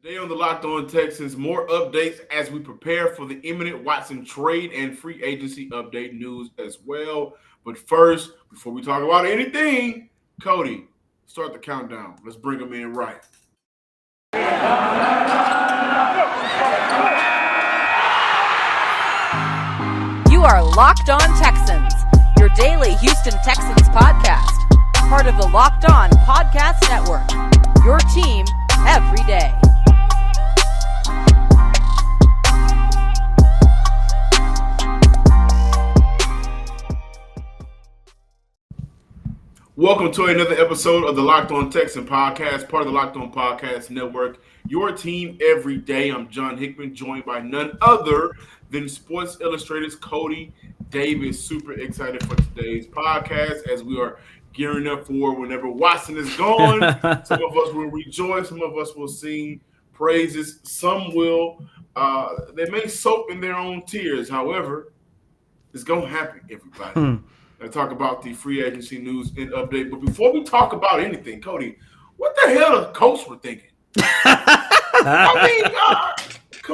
Today on the Locked On Texans, more updates as we prepare for the imminent Watson trade and free agency update news as well. But first, before we talk about anything, Cody, start the countdown. Let's bring them in right. You are Locked On Texans, your daily Houston Texans podcast. Part of the Locked On Podcast Network, your team every day. Welcome to another episode of the Locked On Texan podcast, part of the Locked On Podcast Network, your team every day. I'm John Hickman, joined by none other than Sports Illustrated's Cody Davis. Super excited for today's podcast as we are gearing up for whenever Watson is gone. Some of us will rejoice, some of us will sing praises, some will. They may soak in their own tears. However, it's going to happen, everybody. And talk about the free agency news and update. But before we talk about anything, Cody, what the hell the Colts were thinking? Come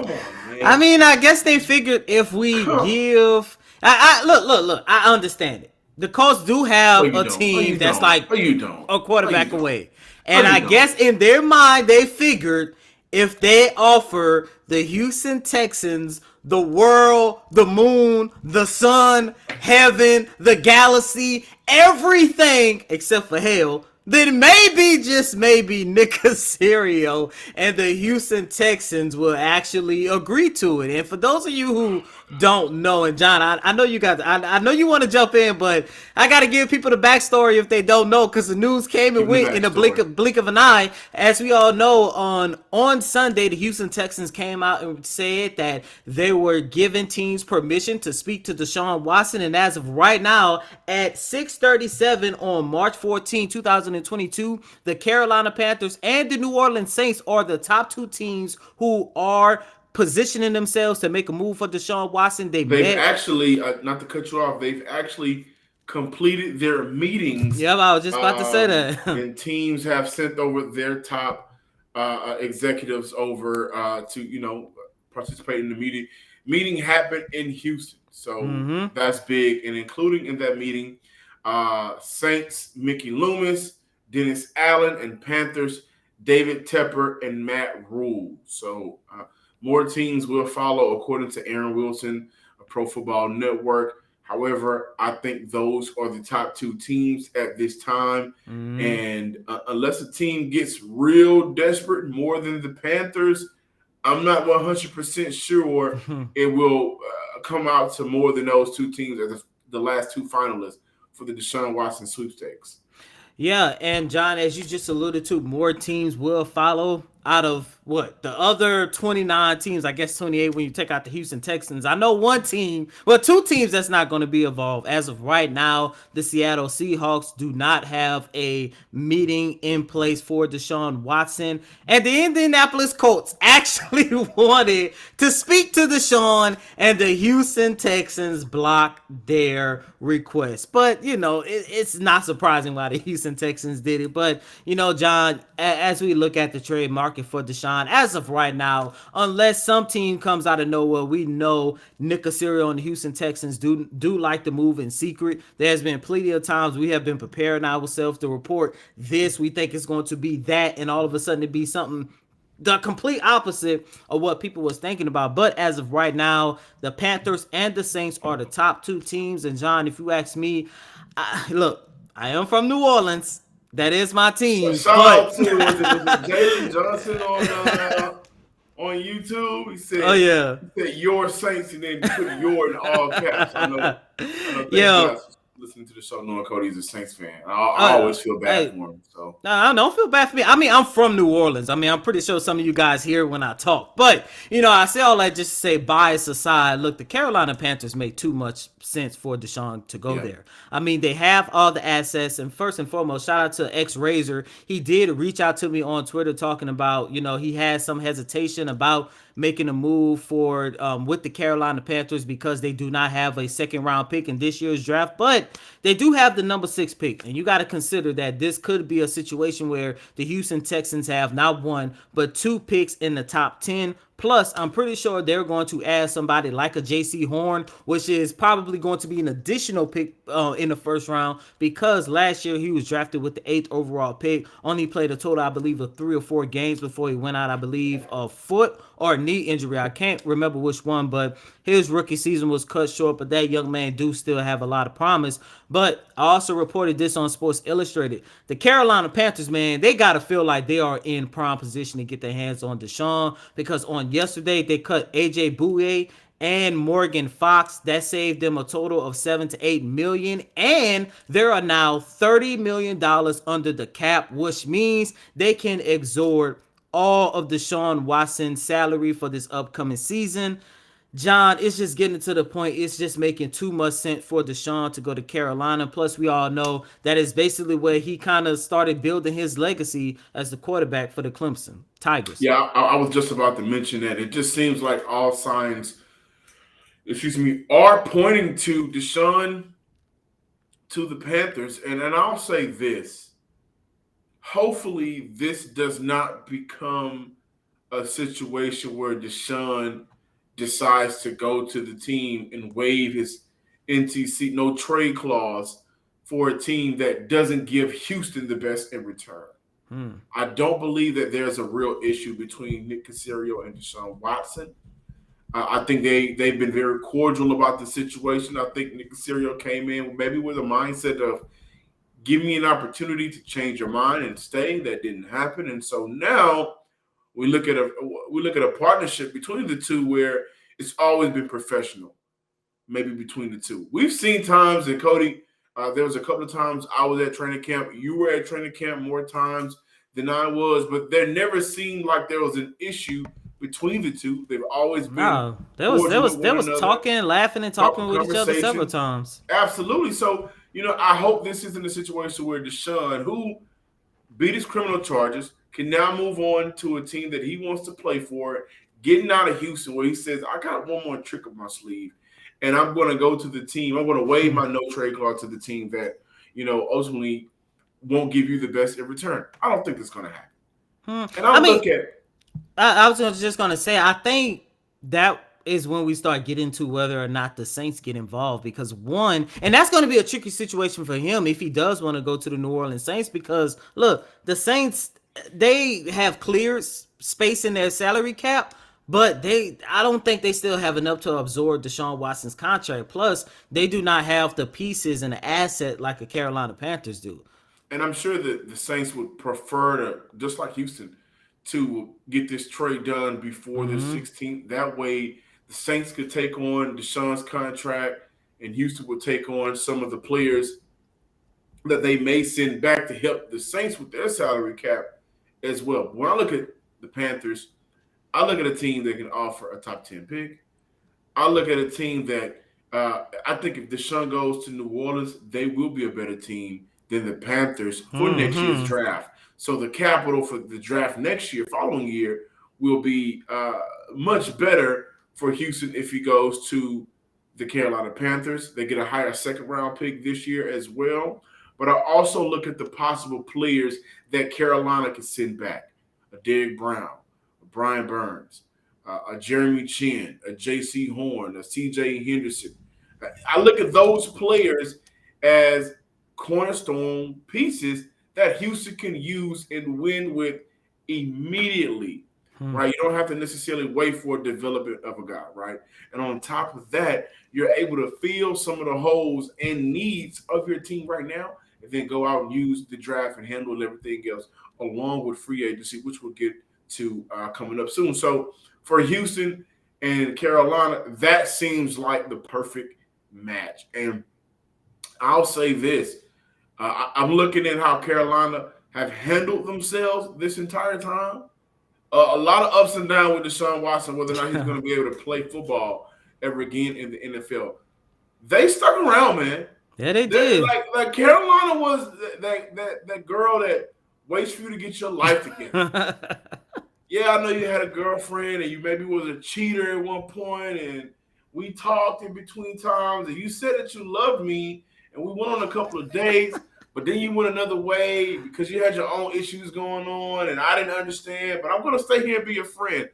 on, man. I mean, I guess they figured if we give, look, I understand it. The Colts do have a team that's like a quarterback away, and I guess in their mind they figured if they offer the Houston Texans the world, the moon, the sun, heaven, the galaxy, everything except for hell, then maybe, just maybe, Nick Caserio and the Houston Texans will actually agree to it. And for those of you who don't know, and John, I know you guys, I know you want to jump in, but I got to give people the backstory if they don't know, because the news came and went in a blink of an eye. As we all know, on Sunday, the Houston Texans came out and said that they were giving teams permission to speak to Deshaun Watson. And as of right now, at 6:37 on March 14, 2022, the Carolina Panthers and the New Orleans Saints are the top two teams who are positioning themselves to make a move for Deshaun Watson. They've actually, not to cut you off, they've actually completed their meetings. Yeah, I was just about to say that. And teams have sent over their top executives over to, participate in the meeting. Meeting happened in Houston. So that's big. And including in that meeting, Saints, Mickey Loomis, Dennis Allen, and Panthers, David Tepper and Matt Rule. So more teams will follow, according to Aaron Wilson of Pro Football Network. However, I think those are the top two teams at this time. And unless a team gets real desperate, more than the Panthers, I'm not 100% sure it will come out to more than those two teams as the last two finalists for the Deshaun Watson sweepstakes. Yeah, and John, as you just alluded to, more teams will follow out of the other 29 teams, I guess 28 when you take out the Houston Texans. I know two teams that's not going to be involved. As of right now, the Seattle Seahawks do not have a meeting in place for Deshaun Watson. And the Indianapolis Colts actually wanted to speak to Deshaun, and the Houston Texans blocked their request. But, it's not surprising why the Houston Texans did it. But, John, as we look at the trade market for Deshaun, as of right now, unless some team comes out of nowhere, we know Nick Caserio and the Houston Texans do like to move in secret. There's been plenty of times we have been preparing ourselves to report this. We think it's going to be that, and all of a sudden it be something the complete opposite of what people was thinking about. But as of right now, the Panthers and the Saints are the top two teams. And John, if you ask me, look, I am from New Orleans. That is my team. Shout out to Jalen Johnson on YouTube. He said, "Oh yeah, he said your Saints," and then put "your" in all caps. I know yeah. Listening to the show, knowing Cody's a Saints fan, I always feel bad for him. So no, I don't feel bad for me. I mean, I'm from New Orleans. I mean, I'm pretty sure some of you guys hear when I talk. But I say all that just to say, bias aside, look, the Carolina Panthers make too much sense for Deshaun to go there. I mean, they have all the assets, and first and foremost, shout out to X Razor. He did reach out to me on Twitter talking about, he had some hesitation about making a move for with the Carolina Panthers because they do not have a second round pick in this year's draft. But But they do have the number 6 pick, and you got to consider that this could be a situation where the Houston Texans have not 1 but 2 picks in the top 10. Plus, I'm pretty sure they're going to add somebody like a J.C. Horn, which is probably going to be an additional pick in the first round, because last year he was drafted with the 8th overall pick. Only played a total, I believe, of 3 or 4 games before he went out, I believe, a foot or knee injury. I can't remember which one, but his rookie season was cut short, but that young man do still have a lot of promise. But I also reported this on Sports Illustrated. The Carolina Panthers, man, they got to feel like they are in prime position to get their hands on Deshaun, because on yesterday they cut A.J. Bouye and Morgan Fox. That saved them a total of $7 to $8 million, and there are now $30 million under the cap, which means they can absorb all of Deshaun Watson's salary for this upcoming season. John, it's just getting to the point. It's just making too much sense for Deshaun to go to Carolina. Plus, we all know that is basically where he kind of started building his legacy as the quarterback for the Clemson Tigers. Yeah, I was just about to mention that. It just seems like all signs, are pointing to Deshaun to the Panthers. And I'll say this. Hopefully, this does not become a situation where Deshaun decides to go to the team and waive his NTC, no trade clause, for a team that doesn't give Houston the best in return. I don't believe that there's a real issue between Nick Caserio and Deshaun Watson. I think they've been very cordial about the situation. I think Nick Caserio came in maybe with a mindset of, give me an opportunity to change your mind and stay. That didn't happen. And so now we look at a partnership between the two where it's always been professional, maybe between the two. We've seen times, and Cody, there was a couple of times I was at training camp. You were at training camp more times than I was, but there never seemed like there was an issue between the two. They've always been. No, there was talking, laughing, and talking with each other several times. Absolutely. So, I hope this isn't a situation where Deshaun, who beat his criminal charges, can now move on to a team that he wants to play for, getting out of Houston, where he says, I got one more trick up my sleeve, and I'm going to go to the team. I'm going to waive my no trade clause to the team that, ultimately won't give you the best in return. I don't think it's going to happen. And I was just going to say, I think that is when we start getting to whether or not the Saints get involved, because and that's going to be a tricky situation for him if he does want to go to the New Orleans Saints, because look, the Saints, they have cleared space in their salary cap, but I don't think they still have enough to absorb Deshaun Watson's contract. Plus, they do not have the pieces and the asset like the Carolina Panthers do. And I'm sure that the Saints would prefer to, just like Houston, to get this trade done before the 16th. That way, the Saints could take on Deshaun's contract, and Houston would take on some of the players that they may send back to help the Saints with their salary cap as well. When I look at the Panthers, I look at a team that can offer a top 10 pick. I look at a team that I think if Deshaun goes to New Orleans, they will be a better team than the Panthers for next year's draft. So the capital for the draft following year, will be much better for Houston if he goes to the Carolina Panthers. They get a higher second-round pick this year as well. But I also look at the possible players that Carolina can send back. A Derek Brown, a Brian Burns, a Jeremy Chin, a J.C. Horn, a C.J. Henderson. I look at those players as cornerstone pieces that Houston can use and win with immediately, right? You don't have to necessarily wait for development of a guy, right? And on top of that, you're able to fill some of the holes and needs of your team right now, and then go out and use the draft and handle everything else along with free agency, which we'll get to coming up soon. So for Houston and Carolina, that seems like the perfect match. And I'll say this. I'm looking at how Carolina have handled themselves this entire time. A lot of ups and downs with Deshaun Watson, whether or not he's going to be able to play football ever again in the NFL. They stuck around, man. Yeah, they did. Like Carolina was that girl that waits for you to get your life together. Yeah, I know you had a girlfriend and you maybe was a cheater at one point, and we talked in between times, and you said that you loved me, and we went on a couple of dates, but then you went another way because you had your own issues going on, and I didn't understand, but I'm going to stay here and be your friend.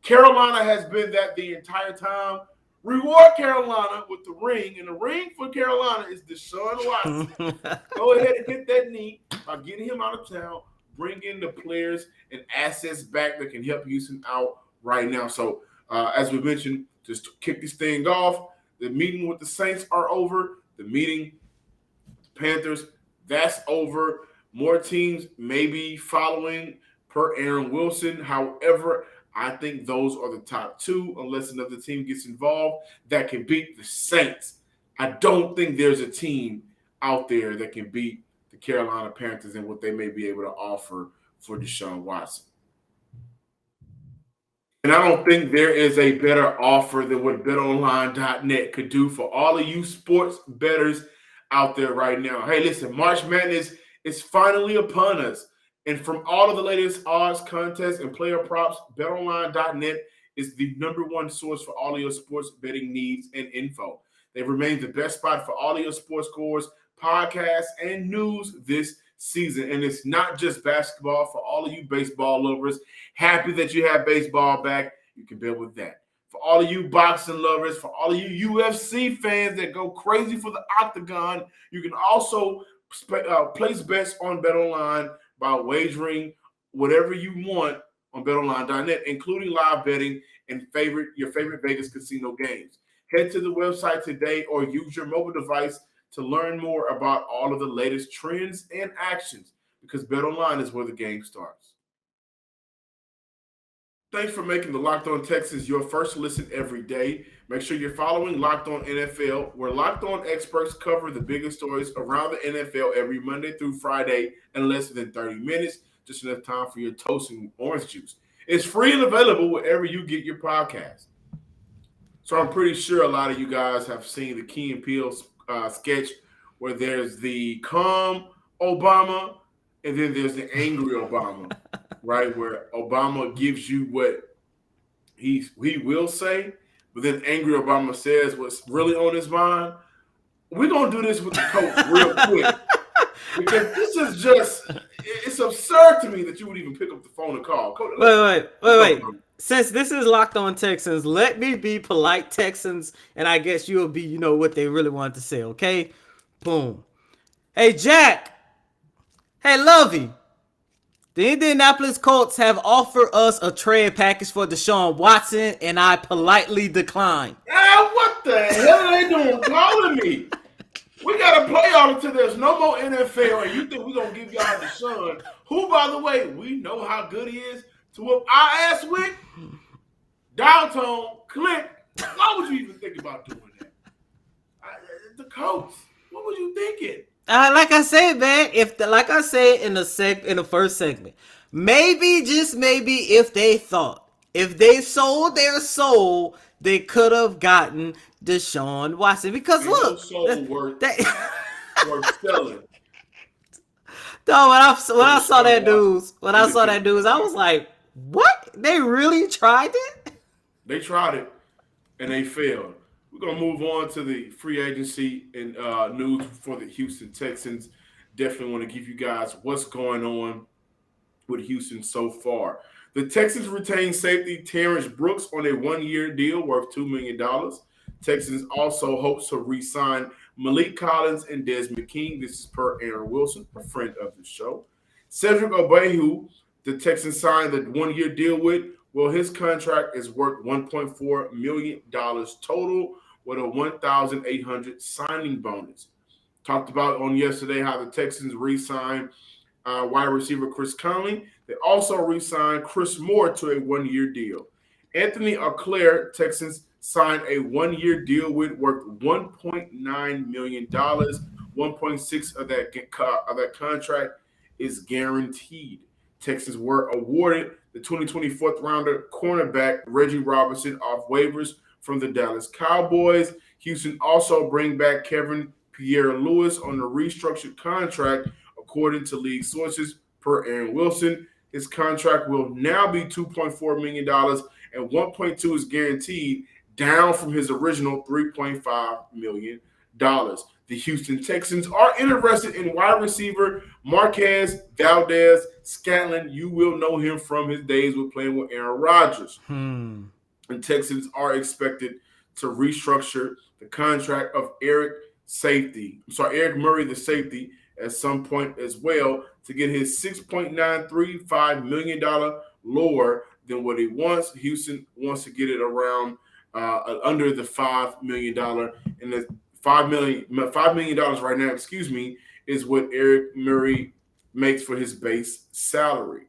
Carolina has been that the entire time. Reward Carolina with the ring, and the ring for Carolina is Deshaun Watson. Go ahead and hit that knee by getting him out of town, bring in the players and assets back that can help Houston out right now. So, as we mentioned, just to kick this thing off, the meeting with the Saints are over. The meeting with the Panthers, that's over. More teams may be following per Aaron Wilson. However, I think those are the top two, unless another team gets involved that can beat the Saints. I don't think there's a team out there that can beat the Carolina Panthers and what they may be able to offer for Deshaun Watson. And I don't think there is a better offer than what BetOnline.net could do for all of you sports bettors out there right now. Hey, listen, March Madness is finally upon us. And from all of the latest odds, contests, and player props, BetOnline.net is the number one source for all of your sports betting needs and info. They remain the best spot for all of your sports scores, podcasts, and news this season. And it's not just basketball. For all of you baseball lovers, happy that you have baseball back. You can bet with that. For all of you boxing lovers, for all of you UFC fans that go crazy for the octagon, you can also place bets on BetOnline by wagering whatever you want on BetOnline.net, including live betting and your favorite Vegas casino games. Head to the website today or use your mobile device to learn more about all of the latest trends and actions, because BetOnline is where the game starts. Thanks for making the Locked On Texans your first listen every day. Make sure you're following Locked On NFL, where Locked On experts cover the biggest stories around the NFL every Monday through Friday in less than 30 minutes, just enough time for your toast and orange juice. It's free and available wherever you get your podcast. So I'm pretty sure a lot of you guys have seen the Key and Peele sketch where there's the calm Obama and then there's the angry Obama. Right, where Obama gives you what he will say, but then angry Obama says what's really on his mind. We're going to do this with the coach real quick, because this is just, it's absurd to me that you would even pick up the phone and call. Coach, wait. Since this is Locked On Texans, let me be polite Texans, and I guess you'll be, what they really want to say, okay? Boom. Hey, Jack. Hey, Lovey. The Indianapolis Colts have offered us a trade package for Deshaun Watson, and I politely declined. What the hell are they doing calling me? We got to play y'all until there's no more NFL, and you think we're going to give y'all Deshaun, who, by the way, we know how good he is to whoop our ass with? Downtown, click. Why would you even think about doing that? The Colts, what were you thinking? Like I said, man, like I said in the first segment, maybe, just maybe, if they sold their soul, they could have gotten Deshaun Watson. Because ain't look, no soul worth selling. No, when I saw that news, I was like, what? They really tried it? They tried it, and they failed. We're going to move on to the free agency and news for the Houston Texans. Definitely want to give you guys what's going on with Houston so far. The Texans retain safety Terrence Brooks on a one-year deal worth $2 million. Texans also hopes to re-sign Malik Collins and Desmond King. This is per Aaron Wilson, a friend of the show. Cedric Obehu, the Texans signed the one-year deal with. Well, his contract is worth $1.4 million total, with a $1,800 signing bonus. Talked about on yesterday how the Texans re-signed wide receiver Chris Conley. They also re-signed Chris Moore to a one-year deal. Anthony Auclair, Texans signed a one-year deal with worth $1.9 million. 1.6 of that contract is guaranteed. Texans were awarded the 2020 fourth-rounder cornerback Reggie Robinson off waivers from the Dallas Cowboys. Houston also bring back Kevin Pierre-Louis on a restructured contract, according to league sources, per Aaron Wilson. His contract will now be $2.4 million, and $1.2 is guaranteed, down from his original $3.5 million. The Houston Texans are interested in wide receiver Marquez Valdez-Scantling. You will know him from his days with playing with Aaron Rodgers. And Texans are expected to restructure the contract of Eric Murray, the safety, at some point as well to get his $6.935 million lower than what he wants. Houston wants to get it around under the $5 million, and the $5 million right now, is what Eric Murray makes for his base salary.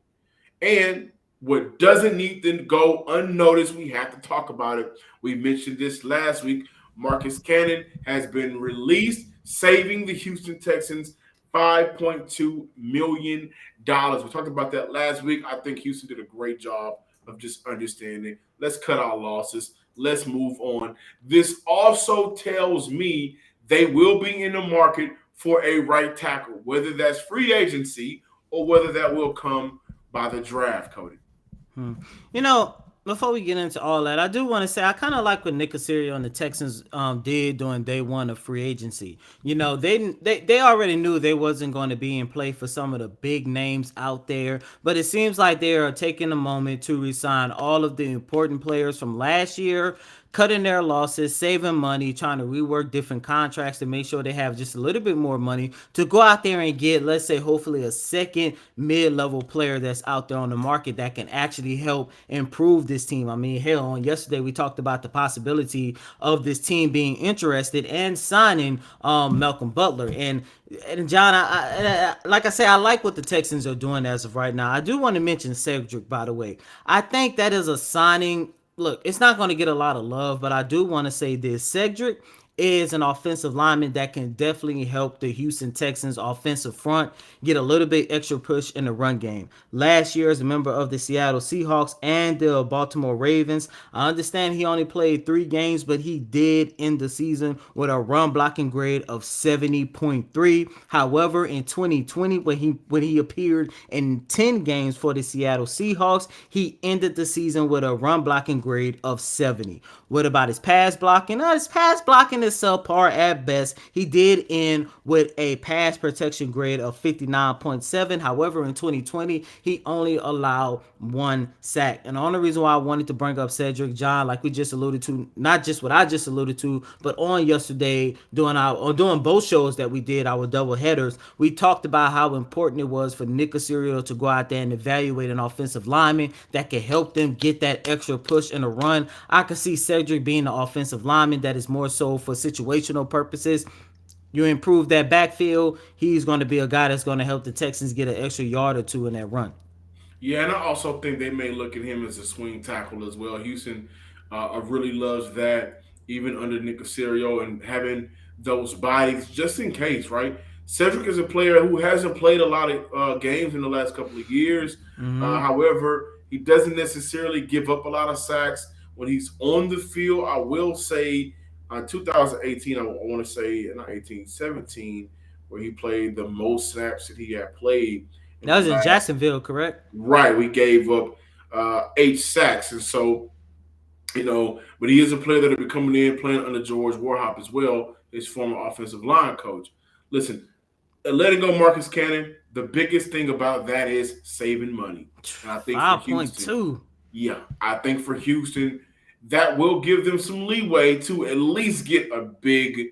And what doesn't need to go unnoticed, we have to talk about it. We mentioned this last week. Marcus Cannon has been released, saving the Houston Texans $5.2 million. We talked about that last week. I think Houston did a great job of just understanding. Let's cut our losses. Let's move on. This also tells me they will be in the market for a right tackle, whether that's free agency or whether that will come by the draft, Cody. Before we get into all that, I do want to say I kind of like what Nick Caserio and the Texans did during day one of free agency. They already knew they wasn't going to be in play for some of the big names out there, but it seems like they are taking a moment to re-sign all of the important players from last year, cutting their losses, saving money, trying to rework different contracts to make sure they have just a little bit more money to go out there and get, let's say, hopefully a second mid-level player that's out there on the market that can actually help improve this team. I mean, hell, on yesterday we talked about the possibility of this team being interested and signing Malcolm Butler. And John, I like I say, I like what the Texans are doing as of right now. I do want to mention Cedric, by the way. I think that is a signing. Look, it's not going to get a lot of love, but I do want to say this. Cedric is an offensive lineman that can definitely help the Houston Texans offensive front get a little bit extra push in the run game. Last year, as a member of the Seattle Seahawks and the Baltimore Ravens, I understand he only played 3 games, but he did end the season with a run blocking grade of 70.3. However, in 2020, when he appeared in 10 games for the Seattle Seahawks, he ended the season with a run blocking grade of 70. What about his pass blocking? His pass blocking is subpar at best. He did end with a pass protection grade of 59.7. However, in 2020, he only allowed 1 sack. And the only reason why I wanted to bring up Cedric, John, like we just alluded to, not just what I just alluded to, but on yesterday, doing both shows that we did, our double headers, we talked about how important it was for Nick Caserio to go out there and evaluate an offensive lineman that can help them get that extra push in the run. I could see Cedric being an offensive lineman that is more so for situational purposes. You improve that backfield, he's going to be a guy that's going to help the Texans get an extra yard or 2 in that run. Yeah, and I also think they may look at him as a swing tackle as well. Houston really loves that, even under Nick Caserio, and having those bodies just in case, right? Cedric is a player who hasn't played a lot of games in the last couple of years. However, he doesn't necessarily give up a lot of sacks when he's on the field. I will say 2018, I want to say, not 18, 17, where he played the most snaps that he had played. That was in Jacksonville, correct? Right. We gave up 8 sacks. And so, but he is a player that will be coming in playing under George Warhop as well, his former offensive line coach. Listen, letting go Marcus Cannon, the biggest thing about that is saving money. And I think 5.2. Yeah, I think for Houston, that will give them some leeway to at least get a big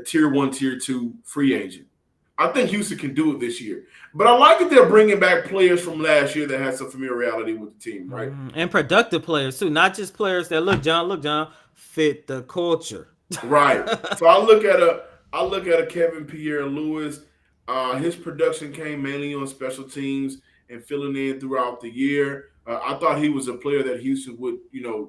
tier 1, tier 2 free agent. I think Houston can do it this year. But I like that they're bringing back players from last year that had some familiarity with the team, right? And productive players, too. Not just players that, look, John, fit the culture. Right. So I look at a Kevin Pierre-Louis. His production came mainly on special teams and filling in throughout the year. I thought he was a player that Houston would,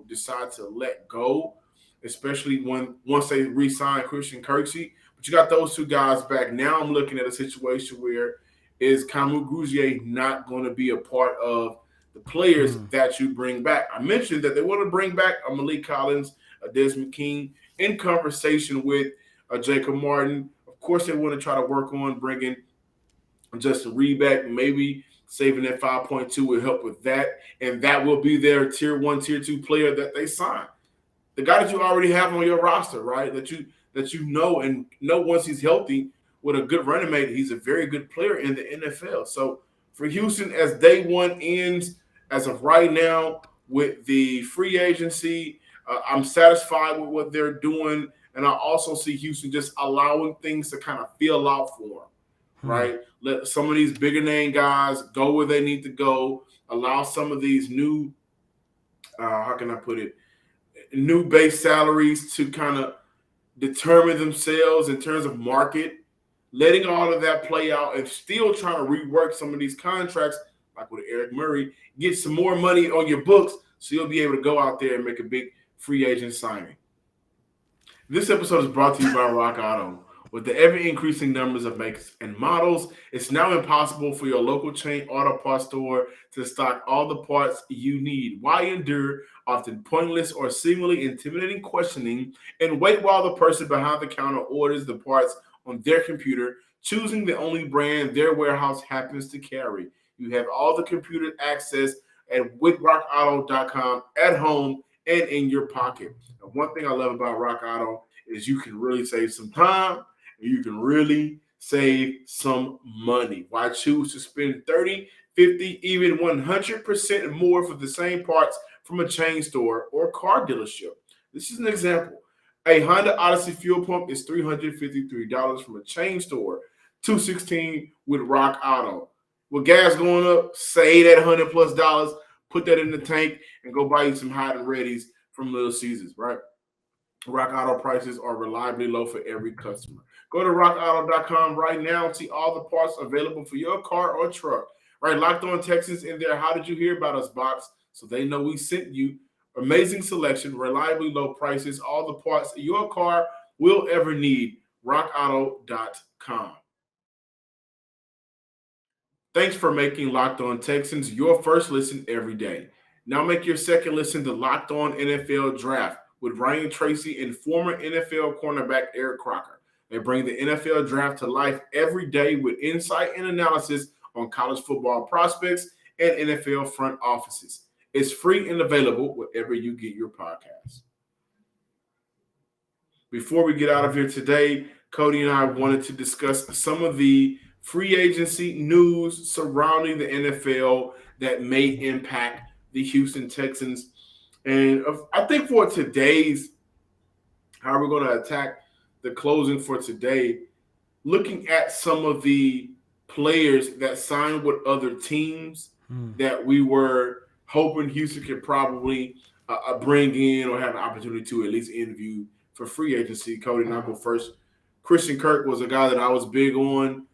decide to let go, especially once they re-signed Christian Kirksey. But you got those 2 guys back. Now I'm looking at a situation where is Kamu Grugier not going to be a part of the players that you bring back? I mentioned that they want to bring back a Malik Collins, a Desmond King, in conversation with Jacob Martin. Of course, they want to try to work on bringing Justin Reed back. Maybe saving that 5.2 will help with that. And that will be their tier 1, tier 2 player that they sign. the guy that you already have on your roster, right? That you know once he's healthy with a good running mate, he's a very good player in the NFL. So for Houston, as day one ends, as of right now, with the free agency, I'm satisfied with what they're doing. And I also see Houston just allowing things to kind of feel out for them, right? Let some of these bigger name guys go where they need to go. Allow some of these new, how can I put it, new base salaries to kind of determine themselves in terms of market, letting all of that play out and still trying to rework some of these contracts, like with Eric Murray, get some more money on your books so you'll be able to go out there and make a big free agent signing. This episode is brought to you by Rock Auto. With the ever-increasing numbers of makes and models, it's now impossible for your local chain auto parts store to stock all the parts you need. Why endure often pointless or seemingly intimidating questioning and wait while the person behind the counter orders the parts on their computer, choosing the only brand their warehouse happens to carry? You have all the computer access with rockauto.com at home and in your pocket. And one thing I love about Rock Auto is you can really save some time and you can really save some money. Why choose to spend 30, 50, even 100% more for the same parts from a chain store or car dealership? This is an example. A Honda Odyssey fuel pump is $353 from a chain store, $216 with Rock Auto. With gas going up, save that $100+, put that in the tank, and go buy you some hot and readies from Little Caesars, right? Rock Auto prices are reliably low for every customer. Go to rockauto.com right now and see all the parts available for your car or truck. Right, Locked On Texans in there. How did you hear about us box? So they know we sent you. Amazing selection, reliably low prices, all the parts your car will ever need. rockauto.com. Thanks for making Locked On Texans your first listen every day. Now make your second listen to Locked On NFL Draft with Ryan Tracy and former NFL cornerback Eric Crocker. They bring the NFL Draft to life every day with insight and analysis on college football prospects and NFL front offices. It's free and available wherever you get your podcasts. Before we get out of here today, Cody and I wanted to discuss some of the free agency news surrounding the NFL that may impact the Houston Texans. And I think for today's, how we're going to attack the closing for today, looking at some of the players that signed with other teams that we were hoping Houston could probably bring in or have an opportunity to at least interview for free agency. Cody, and I'll go first. Christian Kirk was a guy that I was big on.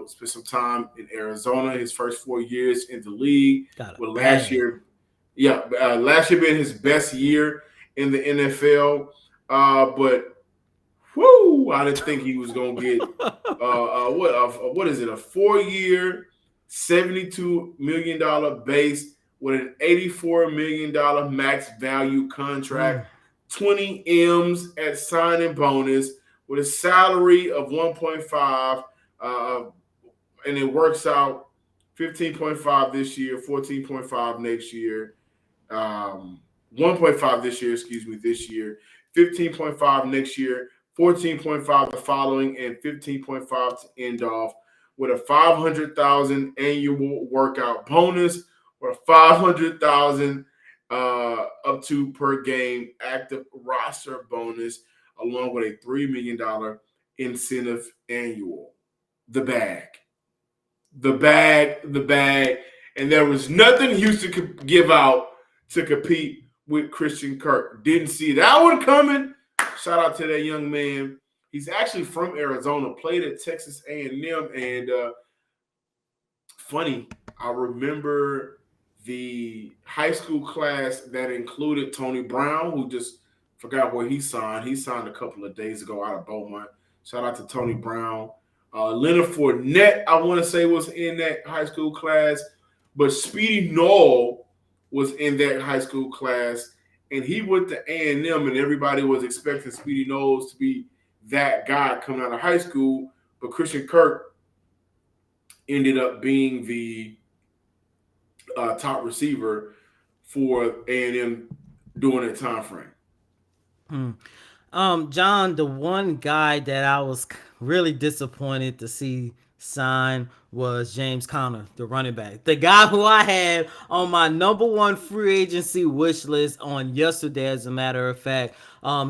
Spent some time in Arizona, his first 4 years in the league. Last year being his best year in the NFL. But I didn't think he was going to get what is it? A 4-year, $72 million base with an $84 million max value contract, 20 M's at signing bonus with a salary of 1.5, and it works out 15.5 this year, 14.5 next year, 1.5 this year, 15.5 next year, 14.5 the following, and 15.5 to end off with a $500,000 annual workout bonus or a $500,000 up to per game active roster bonus, along with a $3 million incentive annual. The bag. And there was nothing Houston could give out to compete with Christian Kirk. Didn't see that one coming. Shout out to that young man. He's actually from Arizona, played at Texas A&M. And funny, I remember the high school class that included Tony Brown, who just forgot where he signed. He signed a couple of days ago out of Beaumont. Shout out to Tony Brown. Leonard Fournette, I want to say, was in that high school class. But Speedy Noel was in that high school class. And he went to A&M, and everybody was expecting Speedy Knowles to be that guy coming out of high school. But Christian Kirk ended up being the top receiver for A&M during that time frame. John, the one guy that I was really disappointed to see sign was James Conner, the running back. The guy who I had on my number one free agency wish list on yesterday, as a matter of fact.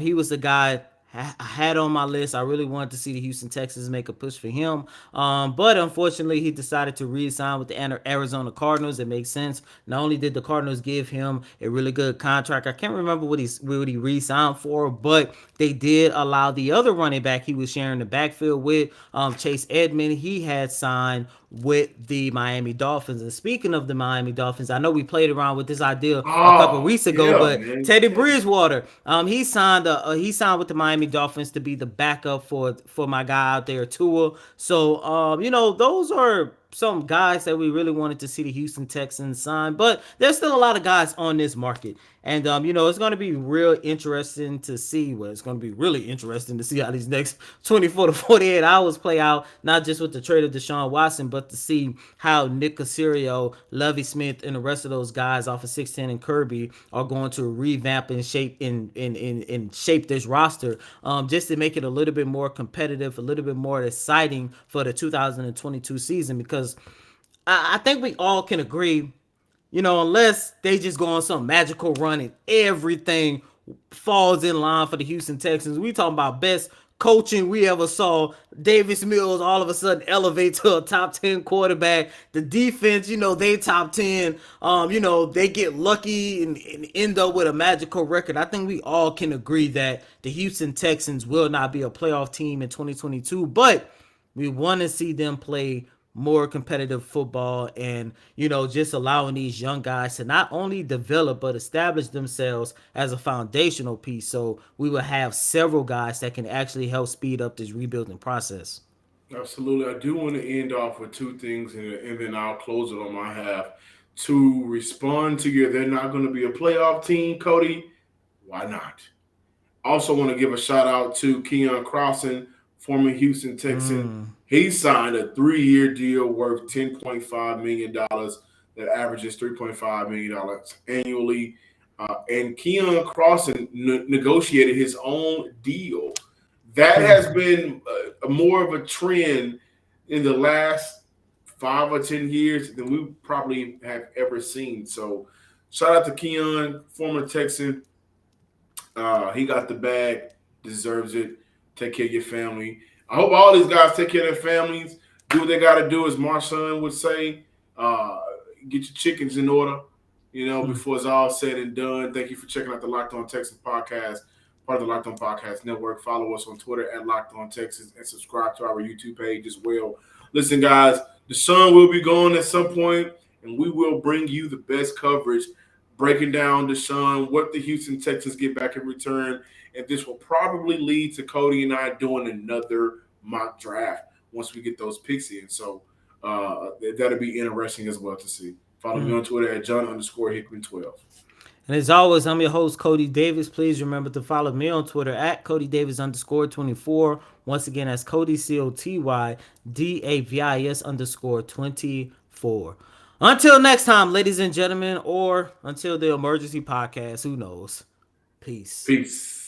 He was the guy I had on my list. I really wanted to see the Houston Texans make a push for him. But unfortunately, he decided to re-sign with the Arizona Cardinals. It makes sense. Not only did the Cardinals give him a really good contract, I can't remember what he re-signed for, but they did allow the other running back he was sharing the backfield with, Chase Edmonds. He had signed with the Miami Dolphins. And speaking of the Miami Dolphins, I know we played around with this idea a couple of weeks ago, but man. Teddy Bridgewater, he signed with the Miami Dolphins to be the backup for my guy out there, Tua. So those are some guys that we really wanted to see the Houston Texans sign, but there's still a lot of guys on this market. And, it's going to be real interesting to see. Well, it's going to be really interesting to see how these next 24 to 48 hours play out, not just with the trade of Deshaun Watson, but to see how Nick Caserio, Lovie Smith, and the rest of those guys off of 610 and Kirby are going to revamp and shape shape this roster, just to make it a little bit more competitive, a little bit more exciting for the 2022 season. Because I think we all can agree, unless they just go on some magical run and everything falls in line for the Houston Texans. We talking about best coaching we ever saw. Davis Mills all of a sudden elevate to a top 10 quarterback. The defense, they top 10. They get lucky and end up with a magical record. I think we all can agree that the Houston Texans will not be a playoff team in 2022, but we want to see them play more competitive football and, just allowing these young guys to not only develop but establish themselves as a foundational piece. So we will have several guys that can actually help speed up this rebuilding process. Absolutely. I do want to end off with two things, and then I'll close it on my half. To respond to your they're not going to be a playoff team, Cody, why not? Also want to give a shout out to Keon Crossan, former Houston Texan. He signed a 3-year deal worth $10.5 million that averages $3.5 million annually. And Keon Crossan negotiated his own deal. That has been more of a trend in the last 5 or 10 years than we probably have ever seen. So shout out to Keon, former Texan. He got the bag, deserves it. Take care of your family. I hope all these guys take care of their families, do what they got to do, as Marshawn would say. Get your chickens in order, before it's all said and done. Thank you for checking out the Locked On Texans podcast, part of the Locked On Podcast Network. Follow us on Twitter at Locked On Texans and subscribe to our YouTube page as well. Listen, guys, Deshaun will be gone at some point, and we will bring you the best coverage, breaking down Deshaun, what the Houston Texans get back in return. And this will probably lead to Cody and I doing another mock draft once we get those picks in. So that'll be interesting as well to see. Follow me on Twitter at John_Hickman12. And as always, I'm your host, Cody Davis. Please remember to follow me on Twitter at CodyDavis_24. Once again, that's Cody, CotyDavis _24. Until next time, ladies and gentlemen, or until the emergency podcast, who knows? Peace. Peace.